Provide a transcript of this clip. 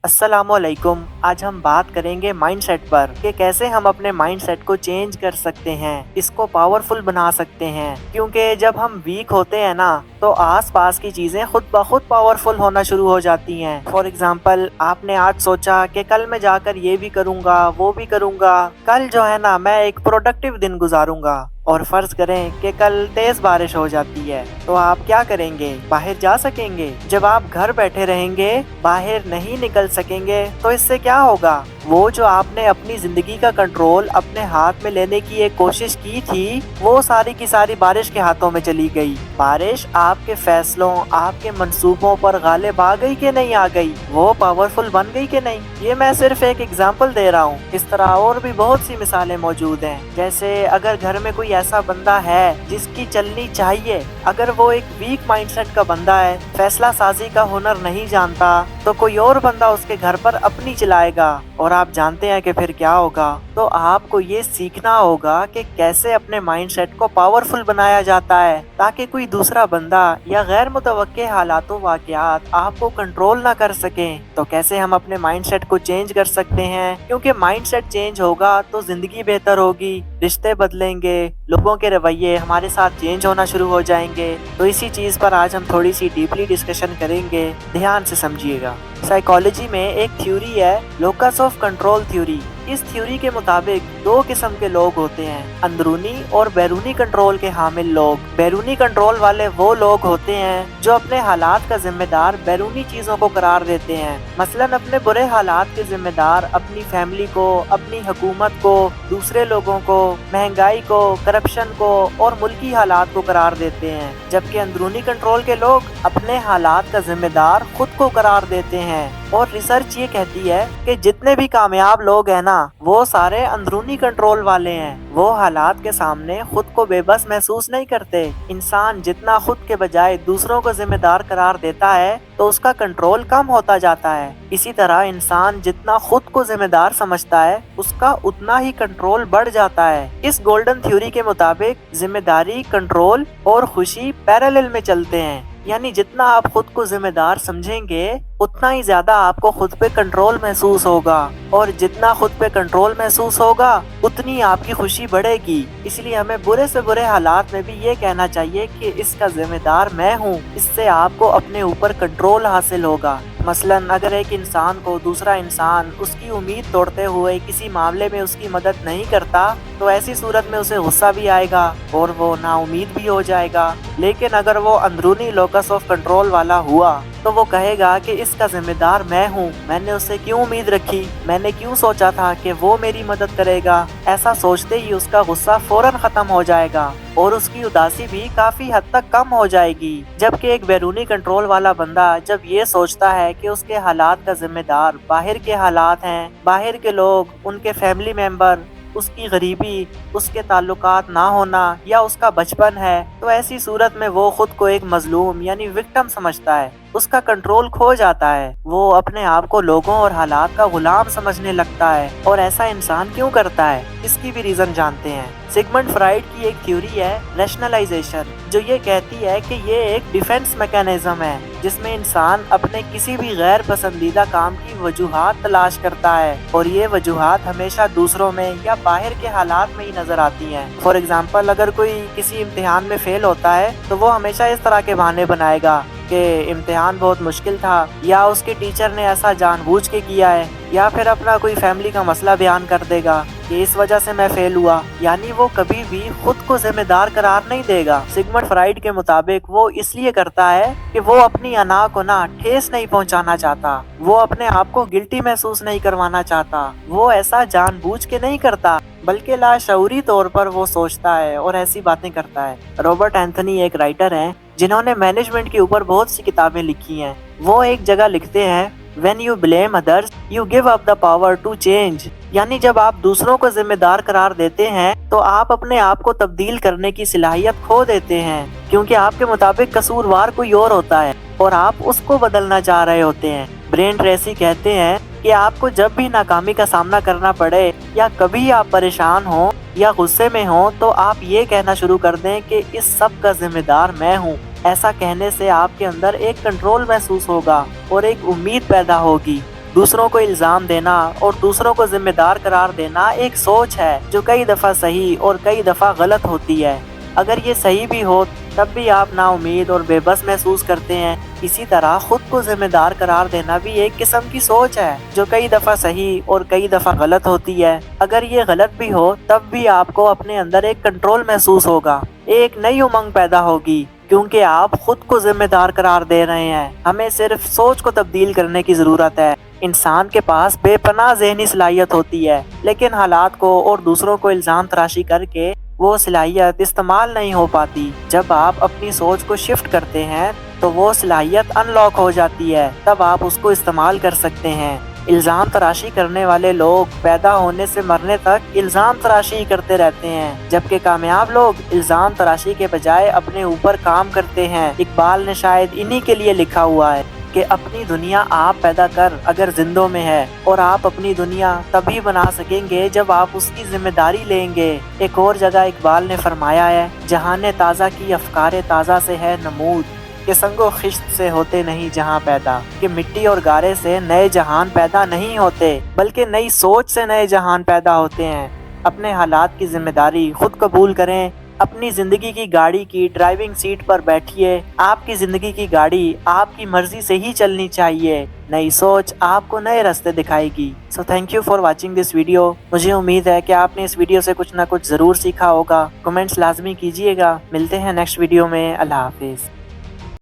अस्सलाम वालेकुम। आज हम बात करेंगे माइंडसेट पर कि कैसे हम अपने माइंडसेट को चेंज कर सकते हैं, इसको पावरफुल बना सकते हैं। क्योंकि जब हम वीक होते हैं ना तो आसपास की चीजें खुद ब खुद पावरफुल होना शुरू हो जाती हैं। फॉर एग्जाम्पल, आपने आज सोचा कि कल मैं जाकर ये भी करूंगा वो भी करूंगा, कल जो है ना मैं एक प्रोडक्टिव दिन गुजारूंगा। और फर्ज करें कि कल तेज बारिश हो जाती है तो आप क्या करेंगे? बाहर जा सकेंगे? जब आप घर बैठे रहेंगे, बाहर नहीं निकल सकेंगे, तो इससे क्या होगा? वो जो आपने अपनी जिंदगी का कंट्रोल अपने हाथ में लेने की एक कोशिश की थी, वो सारी की सारी बारिश के हाथों में चली गई। बारिश आपके फैसलों, आपके मंसूबों पर गालिब आ गई कि नहीं आ गई? वो पावरफुल बन गई कि नहीं? ये मैं सिर्फ एक एग्जाम्पल दे रहा हूँ। इस तरह और भी बहुत सी मिसालें मौजूद हैं। जैसे अगर घर में कोई ऐसा बंदा है जिसकी चलनी चाहिए, अगर वो एक वीक माइंडसेट का बंदा है, फैसला साजी का हुनर नहीं जानता, तो कोई और बंदा उसके घर पर अपनी चलाएगा। और आप जानते हैं कि फिर क्या होगा? तो आपको ये सीखना होगा कि कैसे अपने माइंडसेट को पावरफुल बनाया जाता है, ताकि कोई दूसरा बंदा या गैर मुतवक्के हालातों वाक़यात आपको कंट्रोल ना कर सकें। तो कैसे हम अपने माइंडसेट को चेंज कर सकते हैं? क्योंकि माइंडसेट चेंज होगा तो जिंदगी बेहतर होगी, रिश्ते बदलेंगे, लोगों के रवैये हमारे साथ चेंज होना शुरू हो जाएंगे। तो इसी चीज़ पर आज हम थोड़ी सी डीपली डिस्कशन करेंगे, ध्यान से समझिएगा। साइकोलॉजी में एक थ्योरी है, लोकस ऑफ कंट्रोल थ्योरी। इस थ्योरी के मुताबिक दो किस्म के लोग होते हैं, अंदरूनी और बैरूनी कंट्रोल के हामिल लोग। बैरूनी कंट्रोल वाले वो लोग होते हैं जो अपने हालात का जिम्मेदार बैरूनी चीजों को करार देते हैं। मसलन अपने बुरे हालात के जिम्मेदार अपनी फैमिली को, अपनी हुकूमत को, दूसरे लोगों को, महंगाई को, करप्शन को और मुल्की हालात को करार देते हैं। जबकि अंदरूनी कंट्रोल के लोग अपने हालात का जिम्मेदार खुद को करार देते हैं। और रिसर्च ये कहती है कि जितने भी कामयाब लोग हैं ना, वो सारे अंदरूनी कंट्रोल वाले हैं। वो हालात के सामने खुद को बेबस महसूस नहीं करते। इंसान जितना खुद के बजाय दूसरों को जिम्मेदार करार देता है तो उसका कंट्रोल कम होता जाता है। इसी तरह इंसान जितना खुद को जिम्मेदार समझता है, उसका उतना ही कंट्रोल बढ़ जाता है। इस गोल्डन थ्योरी के मुताबिक जिम्मेदारी, कंट्रोल और खुशी पैरेलल में चलते हैं। यानी जितना आप खुद को जिम्मेदार समझेंगे, उतना ही ज्यादा आपको खुद पे कंट्रोल महसूस होगा, और जितना खुद पे कंट्रोल महसूस होगा उतनी आपकी खुशी बढ़ेगी। इसलिए हमें बुरे से बुरे हालात में भी ये कहना चाहिए कि इसका जिम्मेदार मैं हूँ। इससे आपको अपने ऊपर कंट्रोल हासिल होगा। मसलन अगर एक इंसान को दूसरा इंसान उसकी उम्मीद तोड़ते हुए किसी मामले में उसकी मदद नहीं करता, तो ऐसी सूरत में उसे गुस्सा भी आएगा और वो नाउम्मीद भी हो जाएगा। लेकिन अगर वो अंदरूनी लोकस ऑफ कंट्रोल वाला हुआ तो वो कहेगा कि इसका जिम्मेदार मैं हूँ, मैंने उससे क्यों उम्मीद रखी, मैंने क्यों सोचा था कि वो मेरी मदद करेगा। ऐसा सोचते ही उसका गुस्सा फौरन खत्म हो जाएगा और उसकी उदासी भी काफी हद तक कम हो जाएगी। जबकि एक बैरूनी कंट्रोल वाला बंदा जब ये सोचता है कि उसके हालात का जिम्मेदार बाहर के हालात हैं, बाहर के लोग, उनके फैमिली मेंबर, उसकी गरीबी, उसके ताल्लुकात ना होना या उसका बचपन है, तो ऐसी सूरत में वो खुद को एक मजलूम यानी विक्टिम समझता है। उसका कंट्रोल खो जाता है। वो अपने आप को लोगों और हालात का गुलाम समझने लगता है। और ऐसा इंसान क्यों करता है, इसकी भी रीजन जानते हैं। सिगमंड फ्राइड की एक थ्योरी है रैशनलाइजेशन, जो ये कहती है कि ये एक डिफेंस मैकेनिज्म है जिसमें इंसान अपने किसी भी गैर पसंदीदा काम की वजूहात तलाश करता है, और ये वजूहात हमेशा दूसरों में या बाहर के हालात में ही नजर आती हैं। फॉर एग्जाम्पल, अगर कोई किसी इम्तिहान में फेल होता है तो वो हमेशा इस तरह के बहाने बनाएगा कि इम्तिहान बहुत मुश्किल था, या उसके टीचर ने ऐसा जानबूझ के किया है, या फिर अपना कोई फैमिली का मसला बयान कर देगा कि इस वजह से मैं फेल हुआ। यानी वो कभी भी खुद को जिम्मेदार करार नहीं देगा। सिगमंड फ्राइड के मुताबिक वो इसलिए करता है कि वो अपनी अना को ना ठेस नहीं पहुंचाना चाहता, वो अपने आप को गिल्टी महसूस नहीं करवाना चाहता। वो ऐसा जानबूझ के नहीं करता, बल्कि लाशऊरी तौर पर वो सोचता है और ऐसी बातें करता है। रॉबर्ट एंथनी एक राइटर हैं जिन्होंने मैनेजमेंट के ऊपर बहुत सी किताबें लिखी हैं। वो एक जगह लिखते हैं, When you blame others, you give up the power to change। यानी जब आप दूसरों को जिम्मेदार करार देते हैं तो आप अपने आप को तब्दील करने की सलाहियत खो देते हैं, क्योंकि आपके मुताबिक कसूरवार कोई और होता है और आप उसको बदलना चाह रहे होते हैं। ब्रेन ट्रेसी कहते हैं कि आपको जब भी नाकामी का सामना करना पड़े या कभी आप परेशान हो या गुस्से में हो, तो आप ये कहना शुरू कर दें कि इस सब का जिम्मेदार मैं हूँ। ऐसा कहने से आपके अंदर एक कंट्रोल महसूस होगा और एक उम्मीद पैदा होगी दूसरों को इल्जाम देना और दूसरों को जिम्मेदार करार देना एक सोच है जो कई दफ़ा सही और कई दफ़ा गलत होती है। अगर ये सही भी हो तब भी आप नाउम्मीद और बेबस महसूस करते हैं। इसी तरह खुद को जिम्मेदार करार देना भी एक किस्म की सोच है जो कई दफ़ा सही और कई दफ़ा गलत होती है। अगर ये गलत भी हो तब भी आपको अपने अंदर एक कंट्रोल महसूस होगा, एक नई उमंग पैदा होगी, क्योंकि आप खुद को जिम्मेदार करार दे रहे हैं। हमें सिर्फ सोच को तब्दील करने की ज़रूरत है। इंसान के पास बेपनाह ज़हनी सलाहियत होती है, लेकिन हालात को और दूसरों को इल्ज़ाम तराशी करके वो सलाहियत इस्तेमाल नहीं हो पाती। जब आप अपनी सोच को शिफ्ट करते हैं तो वो सलाहियत अनलॉक हो जाती है, तब आप उसको इस्तेमाल कर सकते हैं। इल्ज़ाम तराशी करने वाले लोग पैदा होने से मरने तक इल्ज़ाम तराशी ही करते रहते हैं, जबकि कामयाब लोग इल्ज़ाम तराशी के बजाय अपने ऊपर काम करते हैं। इकबाल ने शायद इन्हीं के लिए लिखा हुआ है कि अपनी दुनिया आप पैदा कर अगर जिंदों में है, और आप अपनी दुनिया तभी बना सकेंगे जब आप उसकी जिम्मेदारी लेंगे। एक और जगह इकबाल ने फरमाया है, जहान ताज़ा की अफकारे ताज़ा से है नमूद, कि संगो खिश्त से होते नहीं जहां पैदा, कि मिट्टी और गारे से नए जहान पैदा नहीं होते बल्कि नई सोच से नए जहान पैदा होते हैं। अपने हालात की जिम्मेदारी खुद कबूल करें। अपनी जिंदगी की गाड़ी की ड्राइविंग सीट पर बैठिए। आपकी जिंदगी की गाड़ी आपकी मर्जी से ही चलनी चाहिए। नई सोच आपको नए रास्ते दिखाएगी। So thank you for watching this video. मुझे उम्मीद है कि आपने इस वीडियो से कुछ ना कुछ ज़रूर सीखा होगा। कमेंट्स लाजमी कीजिएगा। मिलते हैं नेक्स्ट वीडियो में। अल्लाह हाफिज़।